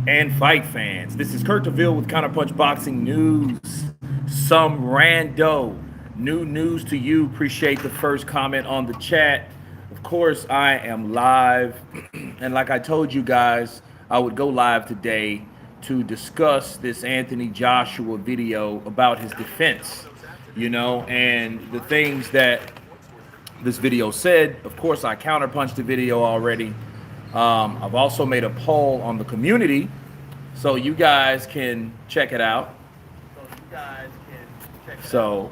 and fight fans. This is Kurt DeVille with Counterpunch Boxing News. Some rando new news to you. Appreciate the first comment on the chat. Of course, I am live. And like I told you guys, I would go live today to discuss this Anthony Joshua video about his defense, and the things that this video said. Of course, I counterpunched the video already. I've also made a poll on the community, so you guys can check it out. So,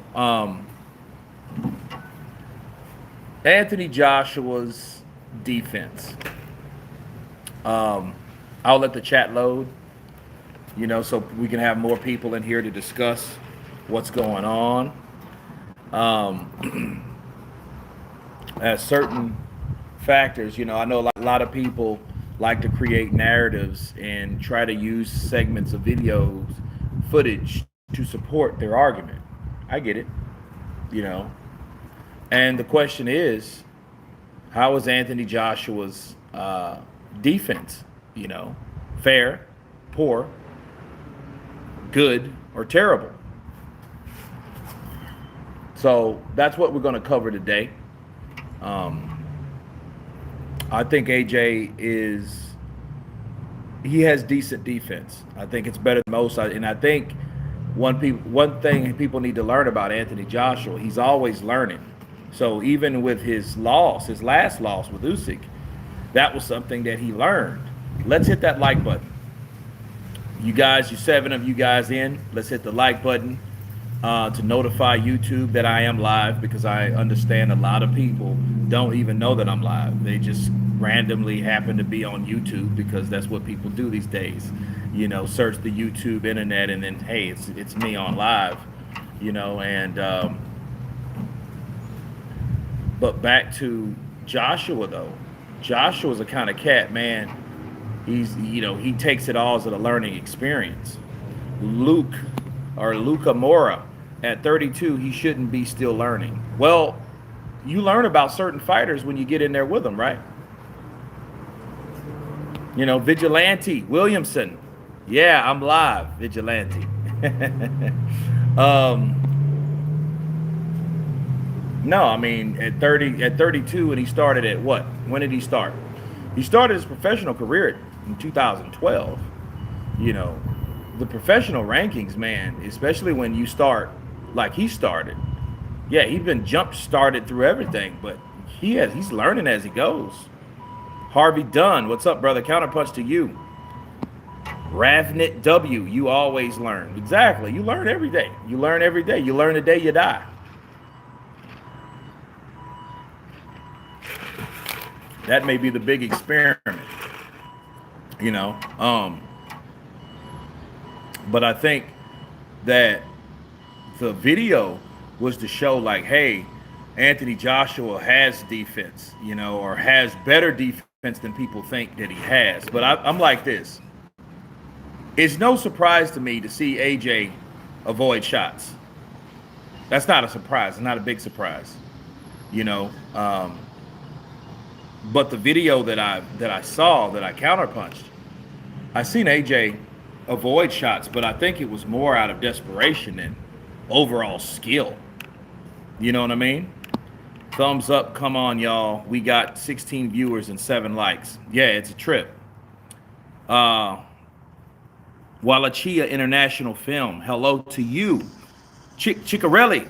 Anthony Joshua's defense. I'll let the chat load, so we can have more people in here to discuss what's going on. As certain factors, I know a lot of people like to create narratives and try to use segments of videos, footage to support their argument. I get it, And the question is, how is Anthony Joshua's defense? Fair, poor, good, or terrible? So that's what we're going to cover today. I think AJ he has decent defense. I think it's better than most. And I think one thing people need to learn about Anthony Joshua, he's always learning. So even with his last loss with Usyk, that was something that he learned. Let's hit that like button. You guys, you 7 of you guys in, let's hit the like button to notify YouTube that I am live, because I understand a lot of people don't even know that I'm live. They just randomly happen to be on YouTube because that's what people do these days. Search the YouTube internet and then, hey, it's me on live, but back to Joshua though. Joshua's a kind of cat, man. He takes it all as a learning experience. Luka Mora at 32, he shouldn't be still learning. Well, you learn about certain fighters when you get in there with them, right? Vigilante Williamson. Yeah, I'm live, Vigilante. No, I mean at 32, and he started at what? When did he start? He started his professional career in 2012. The professional rankings, man, especially when you start like he started. Yeah, he's been jump started through everything, but he's learning as he goes. Harvey Dunn, what's up, brother? Counterpunch to you. Ravnit W, you always learn. Exactly. You learn every day. You learn every day. You learn the day you die. That may be the big experiment, but I think that the video was to show like, hey, Anthony Joshua has defense, or has better defense than people think that he has. But I'm like this. It's no surprise to me to see AJ avoid shots. That's not a surprise. It's not a big surprise, But the video that I saw, that I counterpunched, I seen AJ avoid shots, but I think it was more out of desperation than overall skill. You know what I mean? Thumbs up, come on, y'all. We got 16 viewers and 7 likes. Yeah, it's a trip. Wallachia International Film, hello to you. Ciccarelli.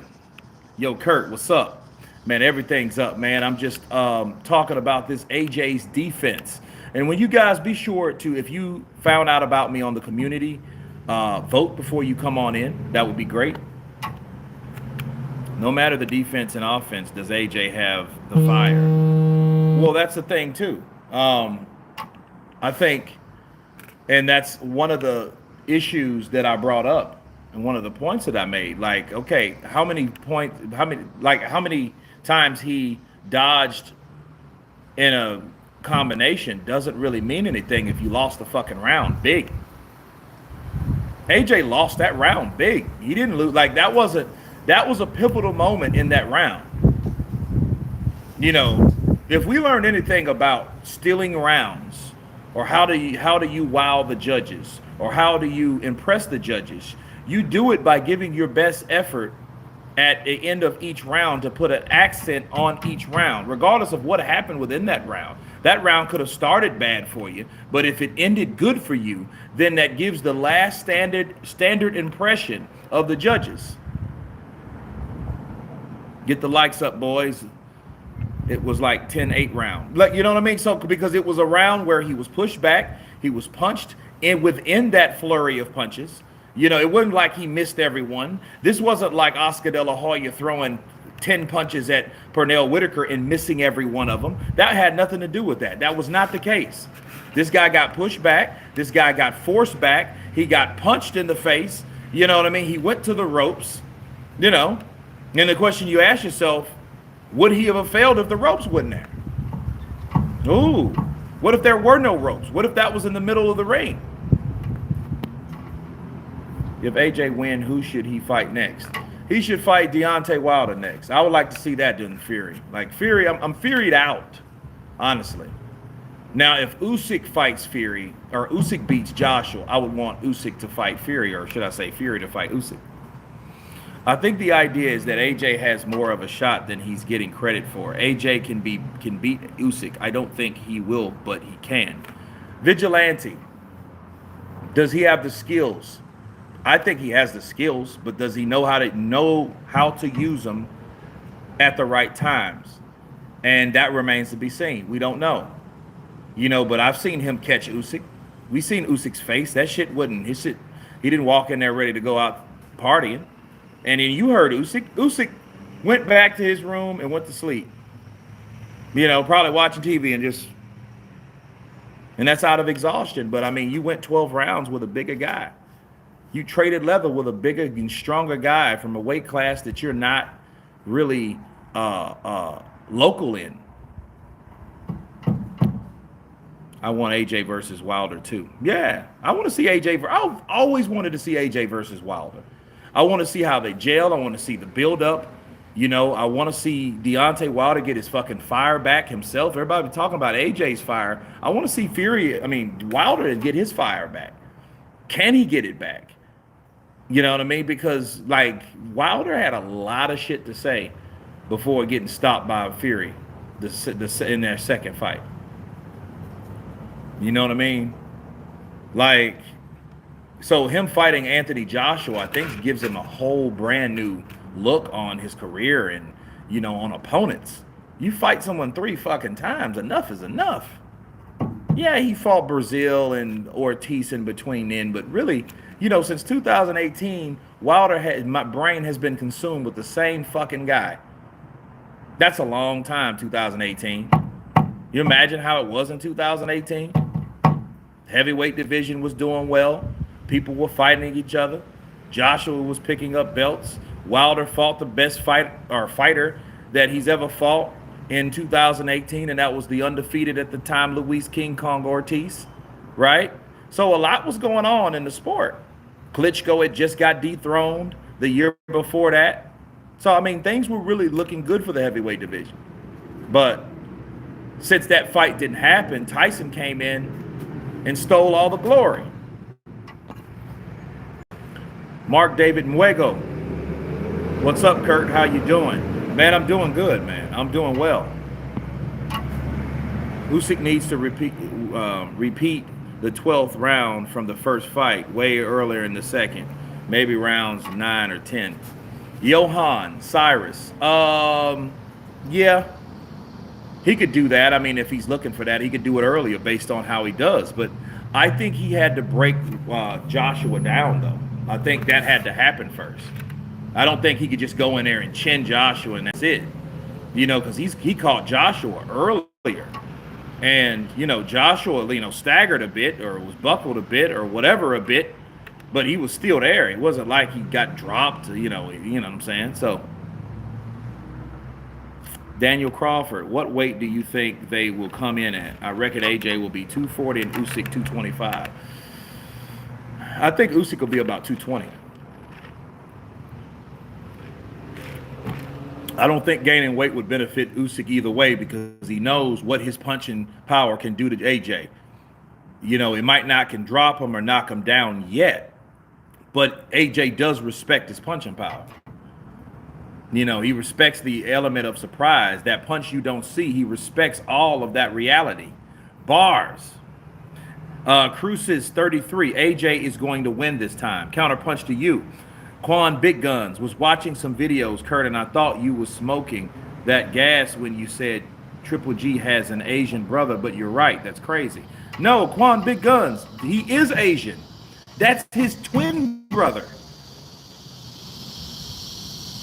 Yo, Kurt, what's up? Man, everything's up, man. I'm just talking about this AJ's defense. And when you guys be sure to, if you found out about me on the community, vote before you come on in. That would be great. No matter the defense and offense, does AJ have the fire? Well, that's the thing, too. I think, and that's one of the issues that I brought up and one of the points that I made. Like, okay, how many times he dodged in a combination doesn't really mean anything if you lost the fucking round big. AJ lost that round big. He didn't lose. Like, that was a pivotal moment in that round. If we learned anything about stealing rounds or how do you wow the judges, or how do you impress the judges? You do it by giving your best effort at the end of each round to put an accent on each round, regardless of what happened within that round. That round could have started bad for you, but if it ended good for you, then that gives the last standard impression of the judges. Get the likes up, boys. It was like 10-8 round. Like, you know what I mean? So because it was a round where he was pushed back, he was punched, and within that flurry of punches, it wasn't like he missed everyone. This wasn't like Oscar De La Hoya throwing 10 punches at Pernell Whitaker and missing every one of them. That had nothing to do with that. That was not the case. This guy got pushed back. This guy got forced back. He got punched in the face. You know what I mean? He went to the ropes, And the question you ask yourself, would he have failed if the ropes wasn't there? Ooh, what if there were no ropes? What if that was in the middle of the ring? If AJ win, who should he fight next? He should fight Deontay Wilder next. I would like to see that than Fury. Like Fury, I'm Furied out, honestly. Now, if Usyk fights Fury, or Usyk beats Joshua, I would want Usyk to fight Fury, or should I say Fury to fight Usyk. I think the idea is that AJ has more of a shot than he's getting credit for. AJ can beat Usyk. I don't think he will, but he can. Vigilante. Does he have the skills? I think he has the skills, but does he know how to use them at the right times? And that remains to be seen. We don't know. But I've seen him catch Usyk. We seen Usyk's face. That shit wasn't his shit. He didn't walk in there ready to go out partying. And then you heard Usyk. Usyk went back to his room and went to sleep. Probably watching TV and that's out of exhaustion. But I mean, you went 12 rounds with a bigger guy. You traded leather with a bigger and stronger guy from a weight class that you're not really local in. I want AJ versus Wilder too. Yeah, I want to see AJ. I've always wanted to see AJ versus Wilder. I want to see how they gel. I want to see the build-up. I want to see Deontay Wilder get his fucking fire back himself. Everybody talking about AJ's fire. I want to see Wilder get his fire back. Can he get it back? You know what I mean? Because, Wilder had a lot of shit to say before getting stopped by Fury in their second fight. You know what I mean? So him fighting Anthony Joshua, I think, gives him a whole brand new look on his career and, on opponents. You fight someone 3 fucking times, enough is enough. Yeah, he fought Brazil and Ortiz in between then, but really, since 2018, my brain has been consumed with the same fucking guy. That's a long time, 2018. You imagine how it was in 2018? Heavyweight division was doing well. People were fighting each other. Joshua was picking up belts. Wilder fought the best fighter that he's ever fought in 2018, and that was the undefeated at the time, Luis King Kong Ortiz, right? So a lot was going on in the sport. Klitschko had just got dethroned the year before that. So, I mean, things were really looking good for the heavyweight division. But since that fight didn't happen, Tyson came in and stole all the glory. Mark David Muego. What's up, Kurt? How you doing? Man, I'm doing good, man. I'm doing well. Usyk needs to repeat the 12th round from the first fight way earlier in the second. Maybe rounds 9 or 10. Johan Cyrus. Yeah. He could do that. I mean, if he's looking for that, he could do it earlier based on how he does. But I think he had to break Joshua down, though. I think that had to happen first. I don't think he could just go in there and chin Joshua and that's it. Because he caught Joshua earlier. And, Joshua, staggered a bit or was buckled a bit or whatever a bit. But he was still there. It wasn't like he got dropped, you know what I'm saying? So, Daniel Crawford, what weight do you think they will come in at? I reckon AJ will be 240 and Usyk 225. I think Usyk will be about 220. I don't think gaining weight would benefit Usyk either way because he knows what his punching power can do to AJ. You know, it might not can drop him or knock him down yet, but AJ does respect his punching power. You know, he respects the element of surprise. That punch you don't see, he respects all of that reality. Bars. Cruises 33. AJ is going to win this time. Counterpunch to you. Quan Big Guns was watching some videos, Kurt, and I thought you was smoking that gas when you said Triple G has an Asian brother, but you're right. That's crazy. No, Quan Big Guns, he is Asian. That's his twin brother.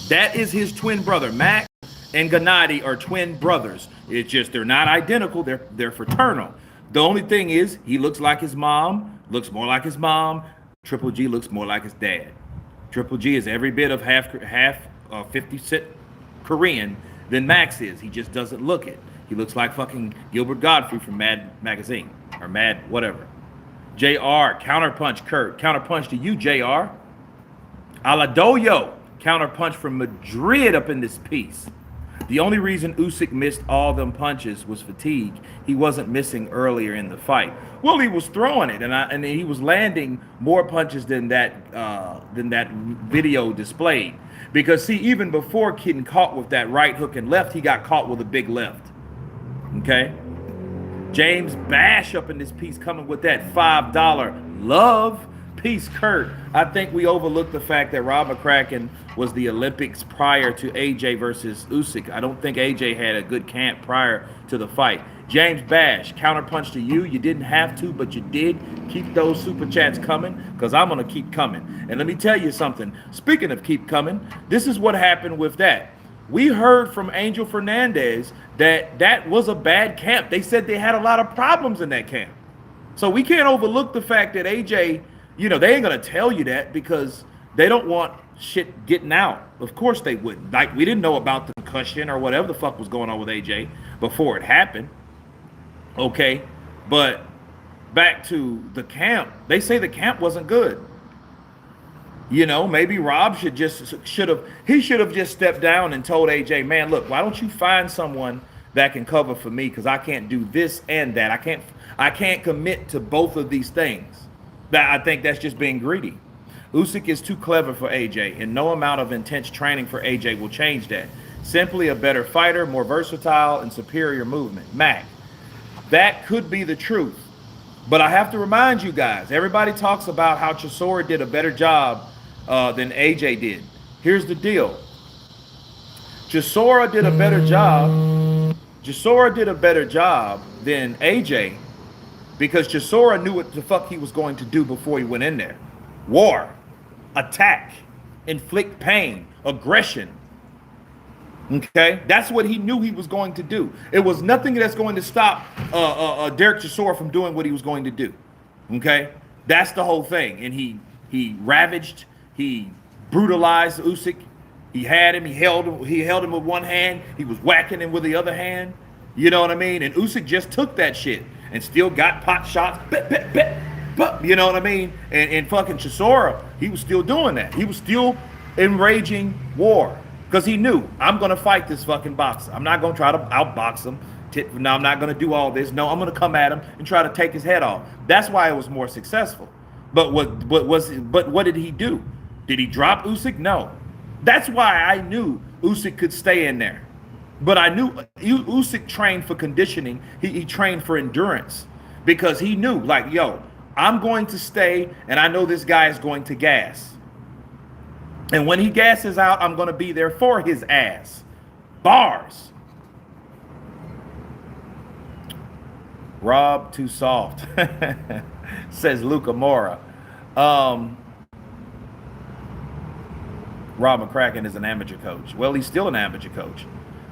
That is his twin brother. Mac and Gennady are twin brothers. It's just they're not identical. They're fraternal. The only thing is he looks like his mom, looks more like his mom. Triple G looks more like his dad. Triple G is every bit of half 50% Korean than Max is. He just doesn't look it. He looks like fucking Gilbert Godfrey from Mad Magazine or Mad whatever. JR, counterpunch Kurt. Counterpunch to you, JR. Aladoyo, counterpunch from Madrid up in this piece. The only reason Usyk missed all them punches was fatigue. He wasn't missing earlier in the fight. Well, he was throwing it, and he was landing more punches than that video displayed. Because see, even before getting caught with that right hook and left, he got caught with a big left. Okay. James Bash up in this piece coming with that $5 love. Peace, Kurt. I think we overlooked the fact that Rob McCracken was the Olympics prior to AJ versus Usyk. I don't think AJ had a good camp prior to the fight. James Bash, counterpunch to you. You didn't have to, but you did. Keep those super chats coming, because I'm going to keep coming. And let me tell you something. Speaking of keep coming, this is what happened with that. We heard from Angel Fernandez that was a bad camp. They said they had a lot of problems in that camp. So we can't overlook the fact that AJ, you know, they ain't going to tell you that because they don't want shit getting out. Of course they wouldn't. Like, we didn't know about the concussion or whatever the fuck was going on with AJ before it happened. Okay, but back to the camp. They say the camp wasn't good. You know, maybe Rob should have just stepped down and told AJ, man, look, why don't you find someone that can cover for me, because I can't do this and that. I can't commit to both of these things. That I think that's just being greedy. Usyk is too clever for AJ, and no amount of intense training for AJ will change that. Simply a better fighter, more versatile, and superior movement. Mac, that could be the truth. But I have to remind you guys, everybody talks about how Chisora did a better job than AJ did. Here's the deal. Chisora did a better job. Chisora did a better job than AJ because Chisora knew what the fuck he was going to do before he went in there. War, attack, inflict pain, aggression. Okay, that's what he knew he was going to do. It was nothing that's going to stop Derek Chisora from doing what he was going to do. Okay, that's the whole thing. And he ravaged, he brutalized Usyk. He had him. He held him with one hand. He was whacking him with the other hand. You know what I mean? And Usyk just took that shit and still got pot shots. You know what I mean? And fucking Chisora, he was still doing that. He was still enraging war. Because he knew, I'm going to fight this fucking boxer. I'm not going to try to outbox him. No, I'm not going to do all this. No, I'm going to come at him and try to take his head off. That's why it was more successful. But what did he do? Did he drop Usyk? No. That's why I knew Usyk could stay in there. But I knew Usyk trained for conditioning. He trained for endurance. Because he knew, like, yo, I'm going to stay, and I know this guy is going to gas. And when he gasses out, I'm going to be there for his ass. Bars. Rob, too soft, says Luca Mora. Rob McCracken is an amateur coach. Well, he's still an amateur coach.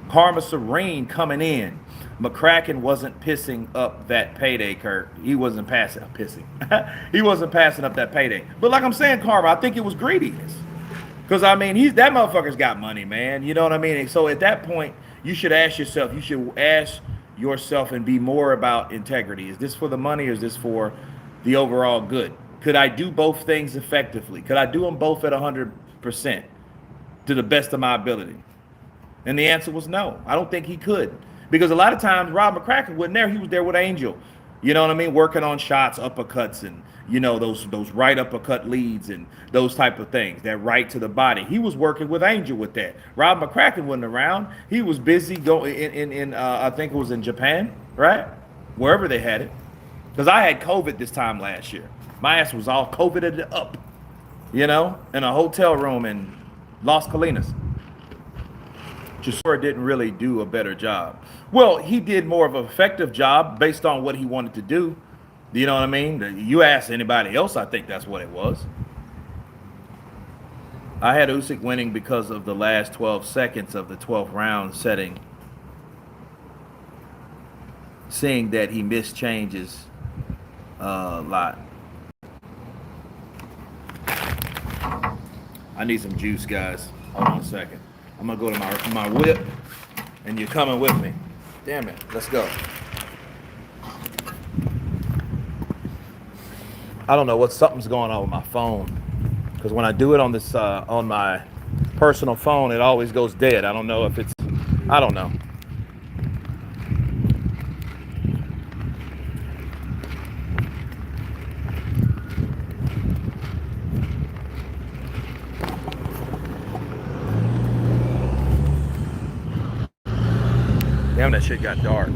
Karma Serene coming in. McCracken wasn't pissing up that payday, Kurt. He wasn't passing up pissing. He wasn't passing up that payday. But like I'm saying, Karma, I think it was greediness. Because, I mean, that motherfucker's got money, man. You know what I mean? And so at that point, you should ask yourself and be more about integrity. Is this for the money or is this for the overall good? Could I do both things effectively? Could I do them both at 100% to the best of my ability? And the answer was no. I don't think he could. Because a lot of times, Rob McCracken wasn't there. He was there with Angel. You know what I mean? Working on shots, uppercuts, and those right uppercut leads and those type of things. That right to the body. He was working with Angel with that. Rob McCracken wasn't around. He was busy going in I think it was in Japan, right? Wherever they had it. Because I had COVID this time last year. My ass was all COVIDed up, in a hotel room in Las Colinas. Chisora didn't really do a better job. Well, he did more of an effective job based on what he wanted to do. You know what I mean? You ask anybody else, I think that's what it was. I had Usyk winning because of the last 12 seconds of the 12th round setting. Seeing that he missed changes a lot. I need some juice, guys. Hold on a second. I'm going to go to my whip, and you're coming with me. Damn it. Let's go. I don't know something's going on with my phone. Because when I do it on this on my personal phone, it always goes dead. I don't know if it's... I don't know. Damn, that shit got dark.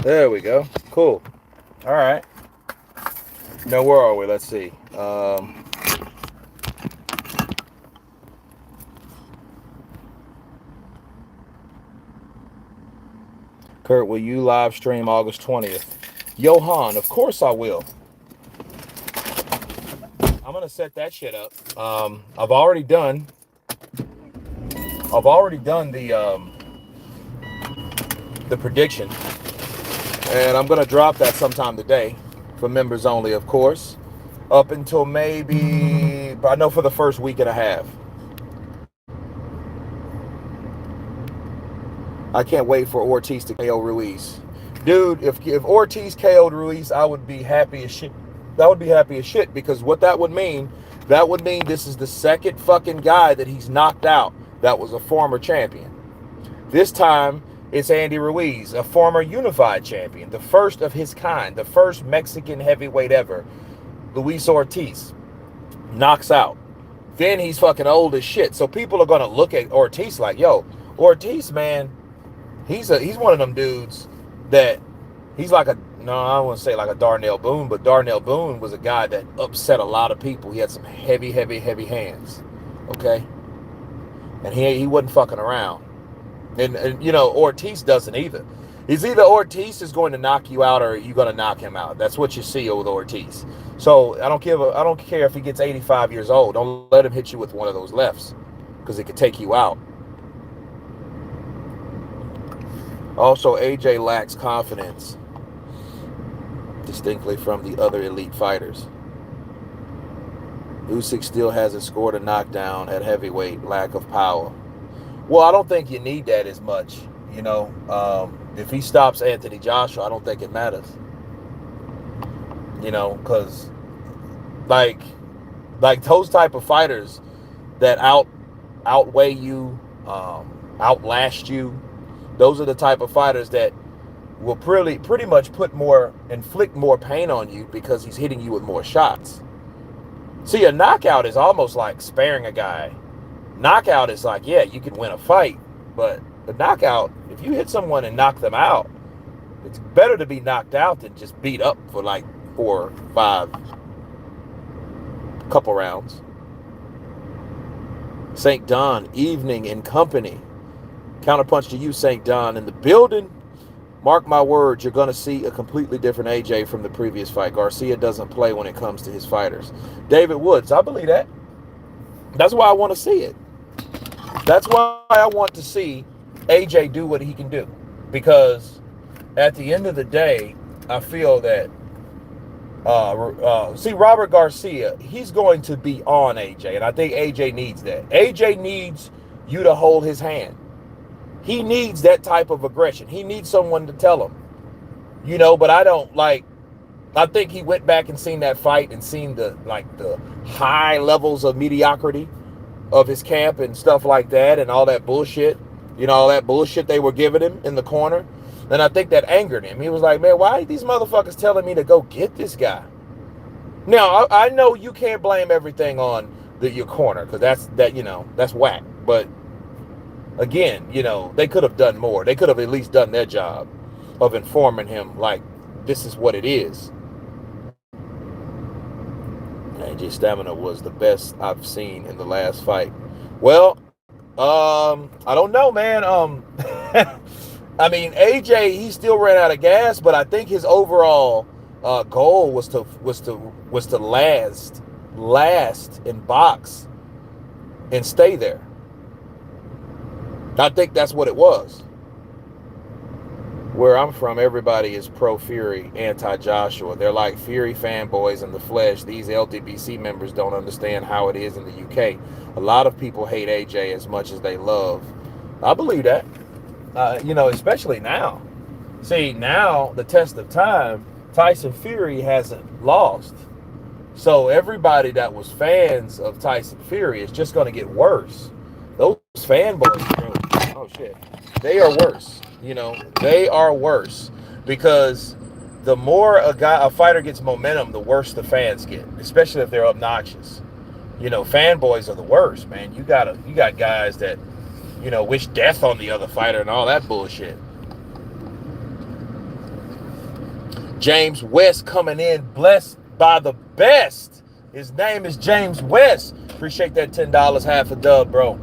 There we go. Cool. All right. Now, where are we? Let's see. Kurt, will you live stream August 20th? Johan, of course I will. I'm going to set that shit up. I've already done the prediction. And I'm going to drop that sometime today for members only, of course, up until maybe, I know for the first week and a half. I can't wait for Ortiz to KO Ruiz. Dude, if Ortiz KO'd Ruiz, I would be happy as shit. That would be happy as shit, because what that would mean this is the second fucking guy that he's knocked out that was a former champion. This time, it's Andy Ruiz, a former unified champion, the first of his kind, the first Mexican heavyweight ever. Luis Ortiz knocks out. Then he's fucking old as shit. So people are going to look at Ortiz like, yo, Ortiz, man, he's one of them dudes that he's like I don't want to say like a Darnell Boone, but Darnell Boone was a guy that upset a lot of people. He had some heavy hands, okay? And he wasn't fucking around. And Ortiz doesn't either. It's either Ortiz is going to knock you out or you're going to knock him out. That's what you see with Ortiz. So I don't care if he gets 85 years old. Don't let him hit you with one of those lefts, because it could take you out. Also, AJ lacks confidence, distinctly from the other elite fighters. Usyk still hasn't scored a knockdown at heavyweight. Lack of power. Well, I don't think you need that as much. If he stops Anthony Joshua, I don't think it matters. Because like those type of fighters that outweigh you, outlast you, those are the type of fighters that will pretty much inflict more pain on you, because he's hitting you with more shots. See, a knockout is almost like sparing a guy. Knockout is like, yeah, you can win a fight, but the knockout, if you hit someone and knock them out, it's better to be knocked out than just beat up for like 4 or 5 couple rounds. St. Don, evening in company. Counterpunch to you, St. Don, in the building. Mark my words, you're going to see a completely different AJ from the previous fight. Garcia doesn't play when it comes to his fighters. David Woods, I believe that. That's why I want to see it. That's why I want to see AJ do what he can do. Because at the end of the day, I feel that see Robert Garcia, he's going to be on AJ, and I think AJ needs that. AJ needs you to hold his hand. He needs that type of aggression. He needs someone to tell him, but I don't like. I think he went back and seen that fight and seen the high levels of mediocrity of his camp and stuff like that and all that bullshit. All that bullshit they were giving him in the corner. And I think that angered him. He was like, man, why are these motherfuckers telling me to go get this guy? Now, I know you can't blame everything on your corner because that's whack. But again, they could have done more. They could have at least done their job of informing him, like, this is what it is. AJ stamina was the best I've seen in the last fight. Well, I don't know, man. I mean, AJ, he still ran out of gas, but I think his overall goal was to last in box and stay there. I think that's what it was. Where I'm from, everybody is pro Fury, anti Joshua. They're like Fury fanboys in the flesh. These LDBC members don't understand how it is in the UK. A lot of people hate AJ as much as they love. I believe that. Especially now. See, now, the test of time, Tyson Fury hasn't lost. So everybody that was fans of Tyson Fury is just going to get worse. Those fanboys, bro, oh shit, they are worse. They are worse because the more a fighter gets momentum, the worse the fans get, especially if they're obnoxious. Fanboys are the worst, man. You got guys that, wish death on the other fighter and all that bullshit. James West coming in, blessed by the best. His name is James West. Appreciate that $10, half a dub, bro.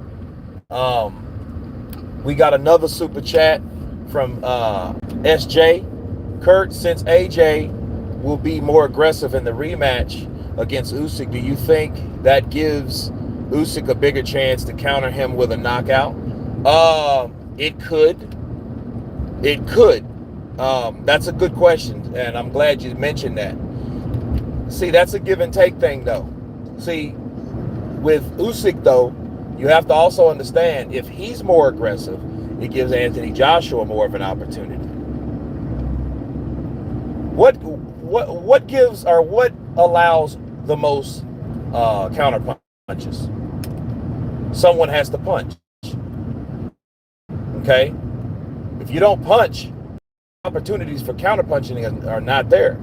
We got another super chat from SJ. Kurt, since AJ will be more aggressive in the rematch against Usyk, do you think that gives Usyk a bigger chance to counter him with a knockout? It could. It could. That's a good question, and I'm glad you mentioned that. See, that's a give and take thing, though. See, with Usyk, though, you have to also understand if he's more aggressive, it gives Anthony Joshua more of an opportunity. What gives or what allows the most counter punches? Someone has to punch. Okay? If you don't punch, opportunities for counter punching are not there.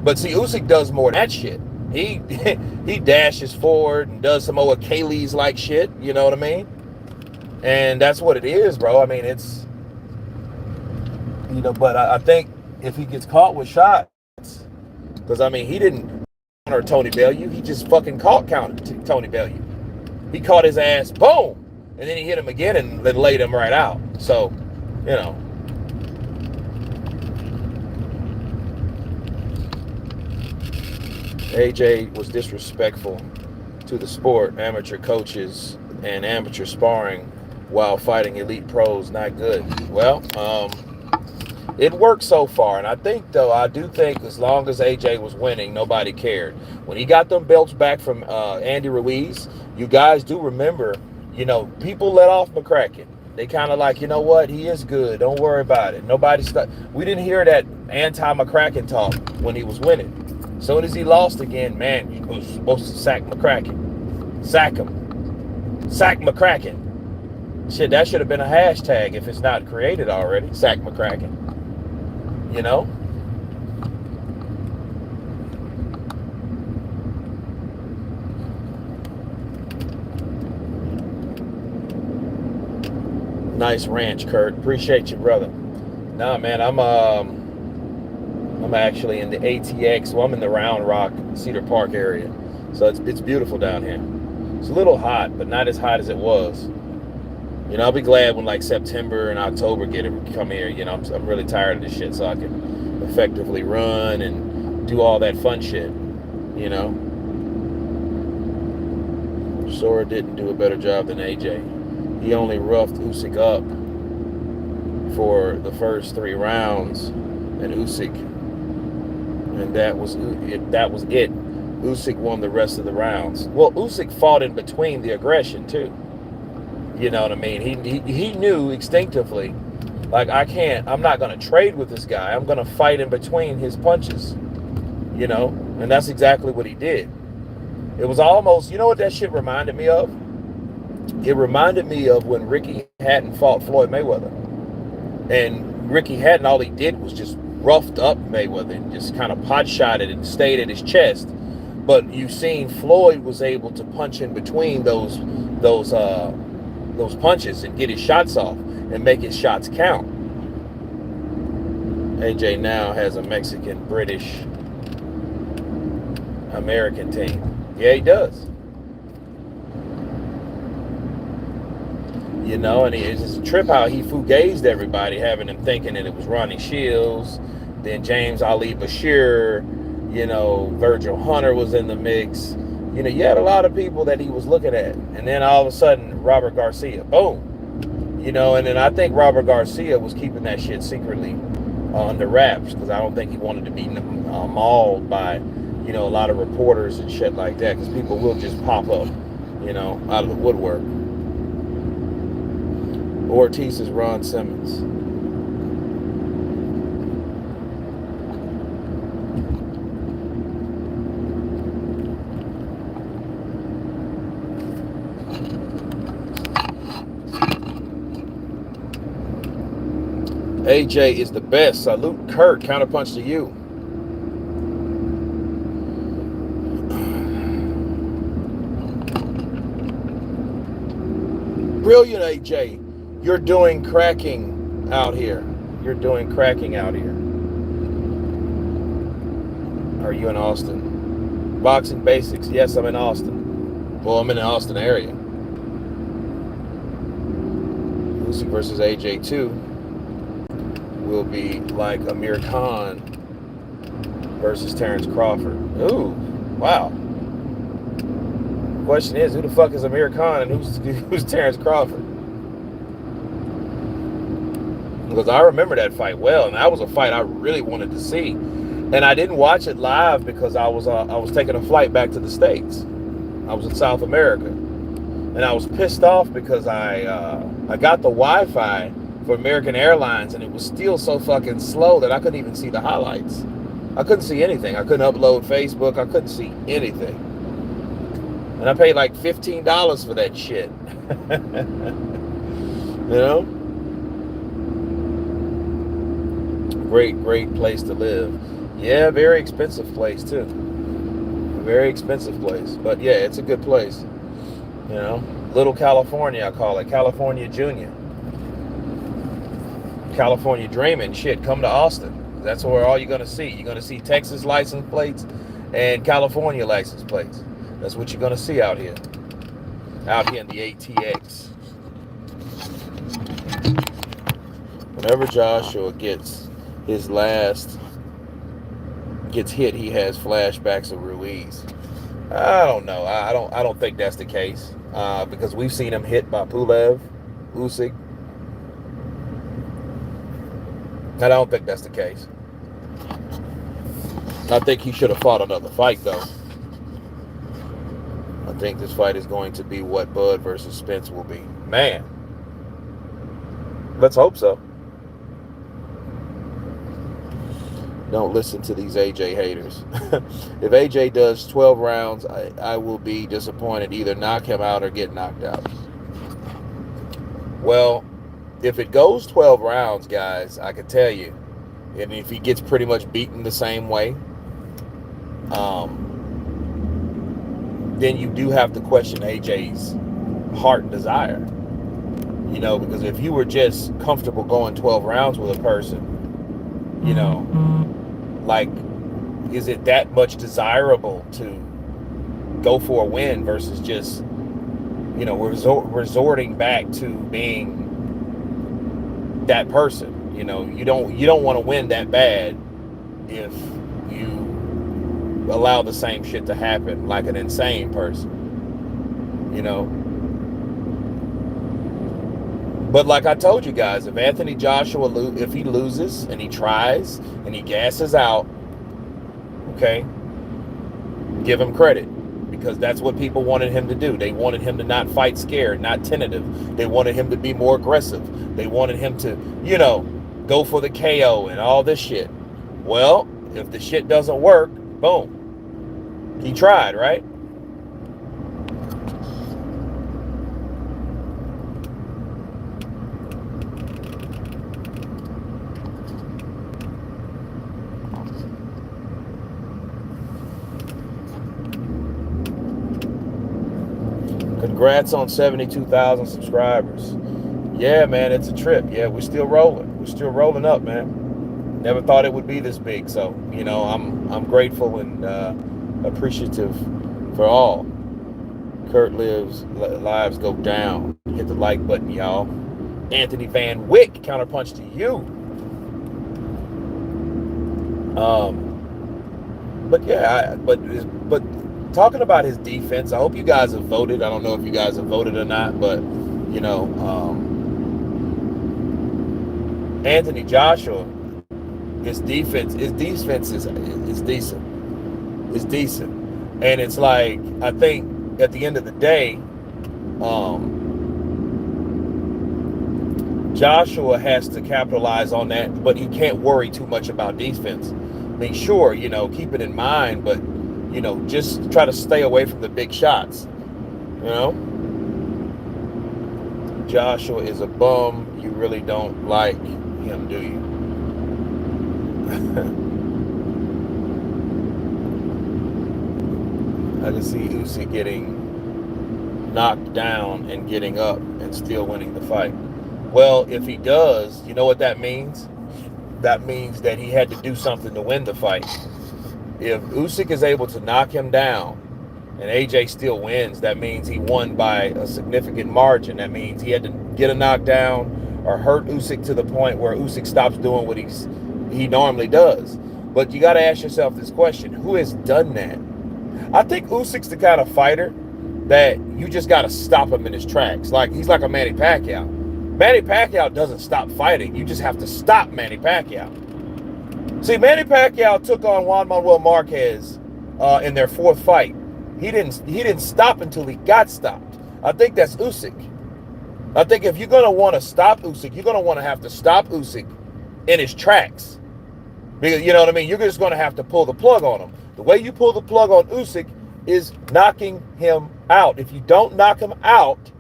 But see, Usyk does more than that shit. He dashes forward and does some old Achilles like shit. You know what I mean? And that's what it is, bro. I mean, it's, but I think if he gets caught with shots, because, I mean, he didn't counter Tony Bellew. He just fucking countered Tony Bellew. He caught his ass, boom, and then he hit him again and then laid him right out. So, AJ was disrespectful to the sport, amateur coaches, and amateur sparring while fighting elite pros. Not good. Well, it worked so far, and I do think as long as AJ was winning, nobody cared. When he got them belts back from Andy Ruiz, you guys do remember, people let off McCracken. They kind of like, what, he is good, don't worry about it. We didn't hear that anti-McCracken talk when he was winning. As soon as he lost again, man, he was supposed to sack McCracken. Sack him. Sack McCracken. Shit, that should have been a hashtag if it's not created already. Sack McCracken. Nice ranch, Kurt. Appreciate you, brother. Nah, man, I'm actually in the ATX, so I'm in the Round Rock, Cedar Park area. So it's beautiful down here. It's a little hot, but not as hot as it was. I'll be glad when like September and October come here. I'm really tired of this shit, so I can effectively run and do all that fun shit. Sora didn't do a better job than AJ. He only roughed Usyk up for the first 3 rounds, and Usyk, and that was it. That was it. Usyk won the rest of the rounds. Well, Usyk fought in between the aggression too. You know what I mean? He knew instinctively, like, I'm not gonna trade with this guy. I'm gonna fight in between his punches. You know, and that's exactly what he did. It was almost, you know what that shit reminded me of? It reminded me of when Ricky Hatton fought Floyd Mayweather. And Ricky Hatton, all he did was just roughed up Mayweather and just kind of pot shot it and stayed at his chest. But you've seen Floyd was able to punch in between those punches and get his shots off and make his shots count. AJ now has a Mexican, British, American team. Yeah, he does. You know, and it's just a trip how he fugazed everybody, having them thinking that it was Ronnie Shields, then James Ali Bashir, you know, Virgil Hunter was in the mix. You know, you had a lot of people that he was looking at. And then all of a sudden, Robert Garcia, boom. You know, and then I think Robert Garcia was keeping that shit secretly under wraps, because I don't think he wanted to be mauled by, you know, a lot of reporters and shit like that, because people will just pop up, you know, out of the woodwork. Ortiz is Ron Simmons. AJ is the best. Salute Kurt. Counterpunch to you. Brilliant, AJ. You're doing cracking out here. You're doing cracking out here. Are you in Austin? Boxing Basics. Yes, I'm in Austin. Well, I'm in the Austin area. Usyk versus AJ 2 will be like Amir Khan versus Terrence Crawford. Ooh, wow. Question is, who the fuck is Amir Khan and who's Terrence Crawford? Because I remember that fight well, and that was a fight I really wanted to see. And I didn't watch it live because I was taking a flight back to the States. I was in South America, and I was pissed off because I got the Wi-Fi for American Airlines, and it was still so fucking slow that I couldn't even see the highlights. I couldn't see anything. I couldn't upload Facebook. I couldn't see anything. And I paid like $15 for that shit. You know? Great place to live. Yeah, very expensive place too. Very expensive place. But yeah, it's a good place. You know? Little California, I call it. California Junior. California dreaming. Shit, come to Austin. That's where all you're going to see. You're going to see Texas license plates and California license plates. That's what you're going to see out here. Out here in the ATX. Whenever Joshua gets hit, he has flashbacks of Ruiz. I don't know. I don't think that's the case. Because we've seen him hit by Pulev, Usyk. I don't think that's the case. I think he should have fought another fight, though. I think this fight is going to be what Bud versus Spence will be. Man. Let's hope so. Don't listen to these AJ haters. If AJ does 12 rounds, I will be disappointed. Either knock him out or get knocked out. Well, if it goes 12 rounds, guys, I can tell you, and if he gets pretty much beaten the same way, then you do have to question AJ's heart and desire. You know, because if you were just comfortable going 12 rounds with a person, you know, like, is it that much desirable to go for a win versus just, you know, resorting back to being that person? You know, you don't want to win that bad if you allow the same shit to happen like an insane person, you know. But like I told you guys, if Anthony Joshua, if he loses and he tries and he gasses out, okay, give him credit, because that's what people wanted him to do. They wanted him to not fight scared, not tentative. They wanted him to be more aggressive. They wanted him to, go for the KO and all this shit. Well, if the shit doesn't work, boom. He tried, right? Congrats on 72,000 subscribers. Yeah, man, it's a trip. Yeah, we're still rolling. We're still rolling up, man. Never thought it would be this big. So, I'm grateful and appreciative for all. Kurt lives go down. Hit the like button, y'all. Anthony Van Wyck, counterpunch to you. But yeah, but talking about his defense, I hope you guys have voted. I don't know if you guys have voted or not, but Anthony Joshua, his defense is decent. It's decent. And it's like, I think at the end of the day, Joshua has to capitalize on that, but he can't worry too much about defense. I mean, sure, keep it in mind, but just try to stay away from the big shots. Joshua is a bum. You really don't like him, do you? I can see Usyk getting knocked down and getting up and still winning the fight. Well, if he does, you know what that means? That means that he had to do something to win the fight. If Usyk is able to knock him down and AJ still wins, that means he won by a significant margin. That means he had to get a knockdown or hurt Usyk to the point where Usyk stops doing what he normally does. But you got to ask yourself this question: who has done that? I think Usyk's the kind of fighter that you just got to stop him in his tracks. Like, he's like a Manny Pacquiao. Manny Pacquiao doesn't stop fighting. You just have to stop Manny Pacquiao. See, Manny Pacquiao took on Juan Manuel Marquez in their fourth fight. He didn't stop until he got stopped. I think that's Usyk. I think if you're gonna want to stop Usyk, you're gonna want to have to stop Usyk in his tracks. Because, you know what I mean? You're just gonna have to pull the plug on him. The way you pull the plug on Usyk is knocking him out. If you don't knock him out,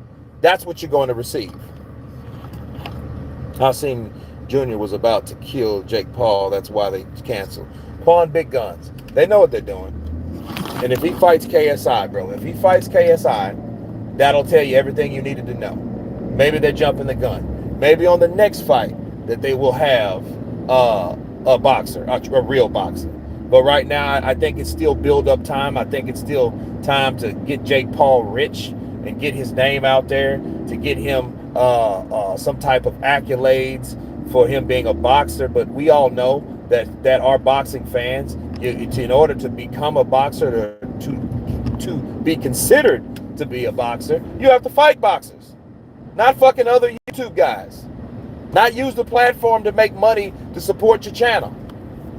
that's what you're going to receive. Hassan Jr. was about to kill Jake Paul. That's why they canceled. Quan Big Guns. They know what they're doing. And if he fights KSI, bro, if he fights KSI, that'll tell you everything you needed to know. Maybe they're jumping the gun. Maybe on the next fight that they will have a boxer, a real boxer. But right now, I think it's still build-up time. I think it's still time to get Jake Paul rich and get his name out there, to get him some type of accolades for him being a boxer. But we all know that our boxing fans, in order to become a boxer, to be considered to be a boxer, you have to fight boxers, not fucking other YouTube guys. Not use the platform to make money to support your channel.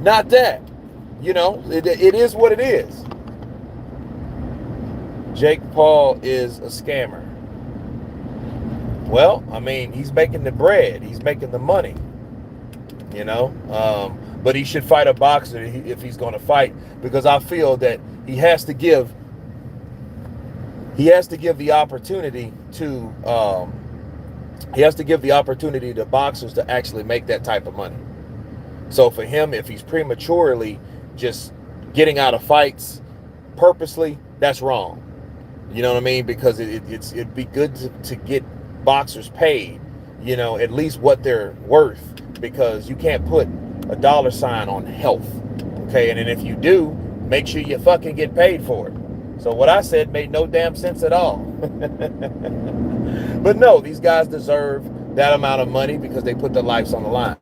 Not that. You know, it is what it is. Jake Paul is a scammer. Well, I mean, he's making the bread. He's making the money. You know, but he should fight a boxer if he's going to fight, because I feel that he has to give the opportunity to boxers to actually make that type of money. So for him, if he's prematurely just getting out of fights purposely, that's wrong. You know what I mean? Because it'd be good to get boxers paid, you know, at least what they're worth, because you can't put a dollar sign on health. Okay, and then if you do, make sure you fucking get paid for it. So what I said made no damn sense at all. But no, these guys deserve that amount of money because they put their lives on the line.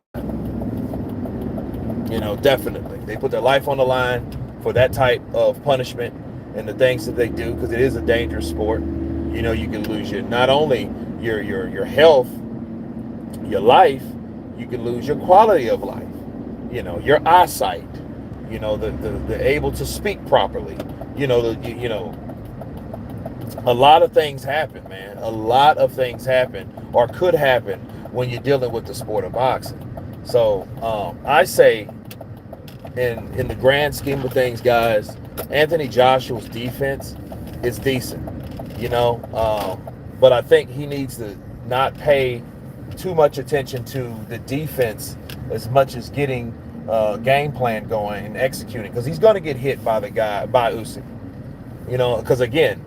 You know, definitely. They put their life on the line for that type of punishment and the things that they do, because it is a dangerous sport. You know, you can lose not only your health, Your life, you can lose your quality of life. Your eyesight. The able to speak properly. A lot of things happen, man. A lot of things happen or could happen when you're dealing with the sport of boxing. So I say, in the grand scheme of things, guys, Anthony Joshua's defense is decent, but I think he needs to not pay too much attention to the defense as much as getting game plan going and executing, because he's going to get hit by Usyk. Because again,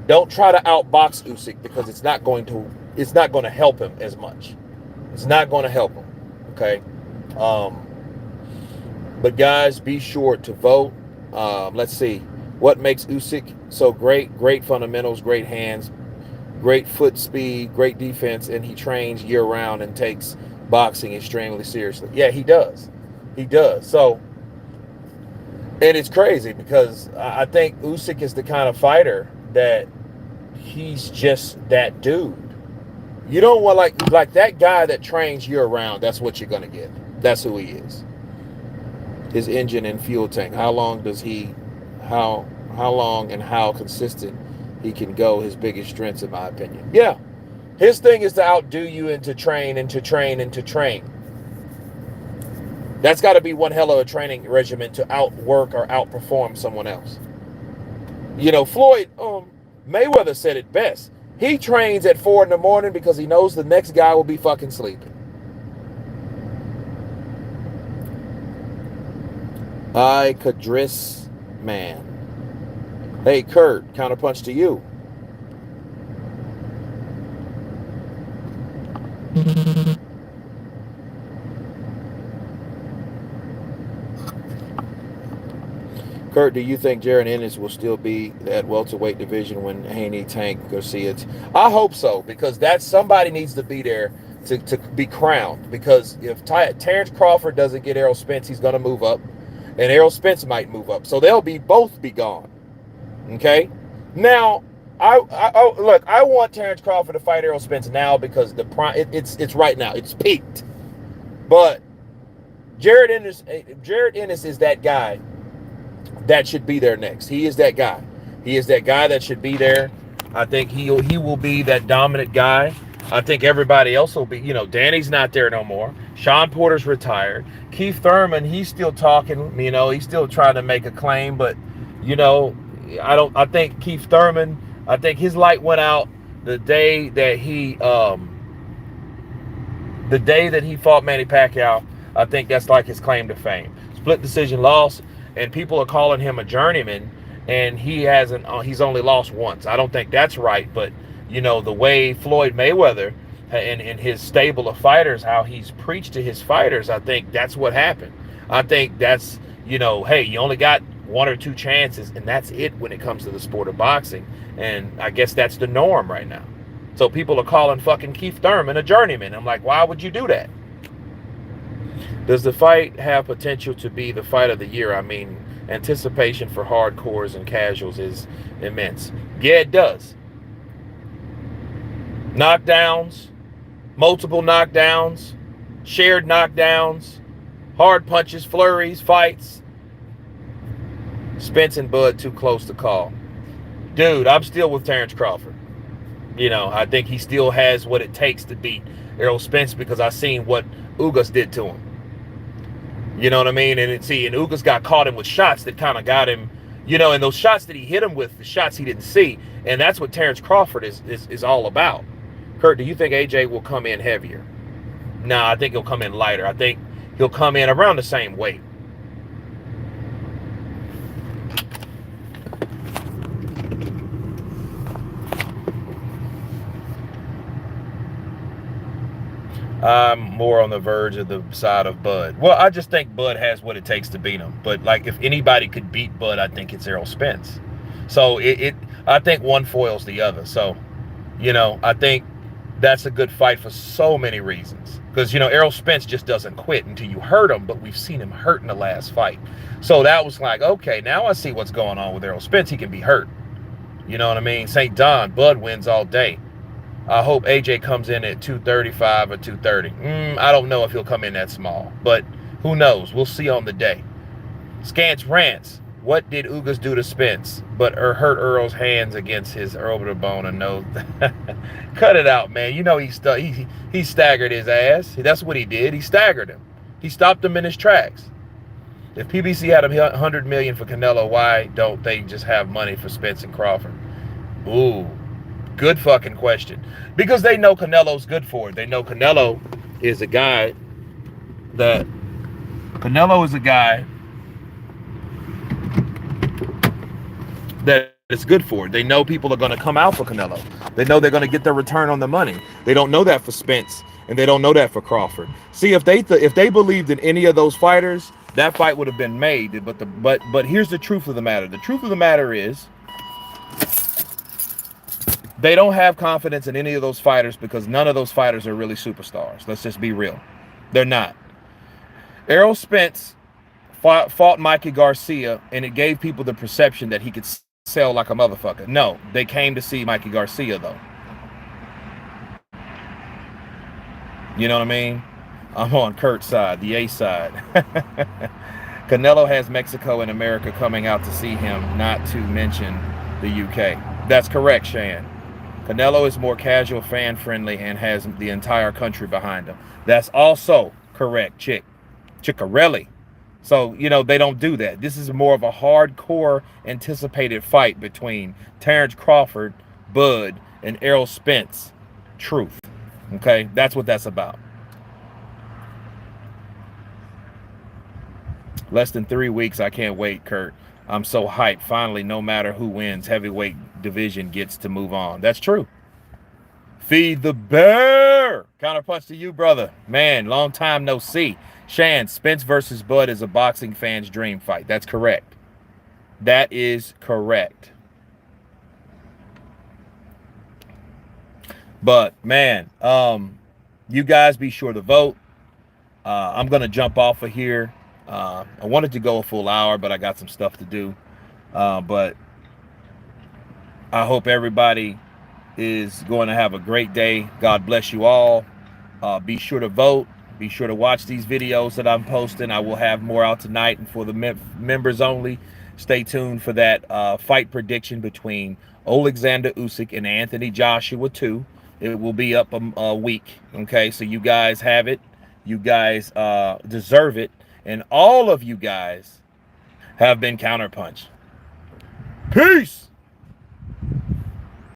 don't try to outbox Usyk, because it's not going to help him as much. It's not going to help him. Okay. Um, but guys, be sure to vote. Let's see what makes Usyk so great. Great fundamentals, great hands, great foot speed, great defense, and he trains year round and takes boxing extremely seriously. Yeah, he does. He does. So, and it's crazy because I think Usyk is the kind of fighter that he's just that dude. You don't want like that guy that trains year round. That's what you're gonna get. That's who he is. His engine and fuel tank. How long and how consistent he can go. His biggest strengths, in my opinion. Yeah, his thing is to outdo you and to train and to train and to train. That's got to be one hell of a training regimen to outwork or outperform someone else. Floyd Mayweather said it best. He trains at 4 in the morning because he knows the next guy will be fucking sleeping. I could dress man. Hey, Kurt, counterpunch to you. Kurt, do you think Jared Ennis will still be at welterweight division when Haney, Tank, Garcia? I hope so, because somebody needs to be there to be crowned. Because if Terrence Crawford doesn't get Errol Spence, he's going to move up, and Errol Spence might move up. So they'll both be gone. Okay? Now, I want Terrence Crawford to fight Errol Spence now because it's right now. It's peaked. But Jared Ennis is that guy that should be there next. He is that guy. He is that guy that should be there. I think he will be that dominant guy. I think everybody else will be. Danny's not there no more. Sean Porter's retired. Keith Thurman, he's still talking. He's still trying to make a claim, but I think Keith Thurman, I think his light went out the day that he fought Manny Pacquiao. I think that's like his claim to fame. Split decision loss, and people are calling him a journeyman, and he's only lost once. I don't think that's right, but the way Floyd Mayweather and his stable of fighters, how he's preached to his fighters, I think that's what happened. I think that's, hey, you only got 1 or 2 chances, and that's it when it comes to the sport of boxing. And I guess that's the norm right now. So people are calling fucking Keith Thurman a journeyman. I'm like, why would you do that? Does the fight have potential to be the fight of the year? I mean, anticipation for hardcores and casuals is immense. Yeah, it does. Knockdowns, multiple knockdowns, shared knockdowns, hard punches, flurries, fights. Spence and Bud too close to call. Dude, I'm still with Terrence Crawford. I think he still has what it takes to beat Errol Spence because I seen what Ugas did to him. You know what I mean? And Ugas got caught him with shots that kind of got him, and those shots that he hit him with, the shots he didn't see. And that's what Terrence Crawford is all about. Kurt, do you think AJ will come in heavier? No, I think he'll come in lighter. I think he'll come in around the same weight. I'm more on the verge of the side of Bud. Well, I just think Bud has what it takes to beat him. But like, if anybody could beat Bud, I think it's Errol Spence. So I think one foils the other. So, I think that's a good fight for so many reasons. Because, Errol Spence just doesn't quit until you hurt him, but we've seen him hurt in the last fight. So that was like, okay, now I see what's going on with Errol Spence. He can be hurt. You know what I mean? St. Don, Bud wins all day. I hope AJ comes in at 235 or 230. I don't know if he'll come in that small, but who knows? We'll see on the day. Scance rants. What did Ugas do to Spence but hurt Earl's hands against his orbital bone and nose? Cut it out, man. You know he staggered his ass. That's what he did. He staggered him. He stopped him in his tracks. If PBC had $100 million for Canelo, why don't they just have money for Spence and Crawford? Ooh, good fucking question. Because they know Canelo's good for it. They know Canelo is a guy that is good for it. They know people are going to come out for Canelo. They know they're going to get their return on the money. They don't know that for Spence, and they don't know that for Crawford. See, if they believed in any of those fighters, that fight would have been made. But here's the truth of the matter. The truth of the matter is they don't have confidence in any of those fighters because none of those fighters are really superstars. Let's just be real. They're not. Errol Spence fought Mikey Garcia, and it gave people the perception that he could sell like a motherfucker. No, they came to see Mikey Garcia, though. You know what I mean? I'm on Kurt's side, the A side. Canelo has Mexico and America coming out to see him, not to mention the UK. That's correct, Shan. Canelo is more casual, fan-friendly, and has the entire country behind him. That's also correct, Chickarelli. So, you know, they don't do that. This is more of a hardcore anticipated fight between Terrence Crawford, Bud, and Errol Spence. Truth. Okay? That's what that's about. Less than 3 weeks. I can't wait, Kurt. I'm so hyped. Finally, no matter who wins, heavyweight division gets to move on. That's true. Feed the bear. Counterpunch to you, brother. Man, long time no see. Shan, Spence versus Bud is a boxing fan's dream fight. That's correct. That is correct. But, man, you guys be sure to vote. I'm going to jump off of here. I wanted to go a full hour, but I got some stuff to do. But I hope everybody is going to have a great day. God bless you all. Be sure to vote. Be sure to watch these videos that I'm posting. I will have more out tonight, and for the members only, stay tuned for that fight prediction between Alexander Usyk and Anthony Joshua 2. It will be up a week. Okay, so you guys have it. You guys deserve it. And all of you guys have been counterpunched. Peace!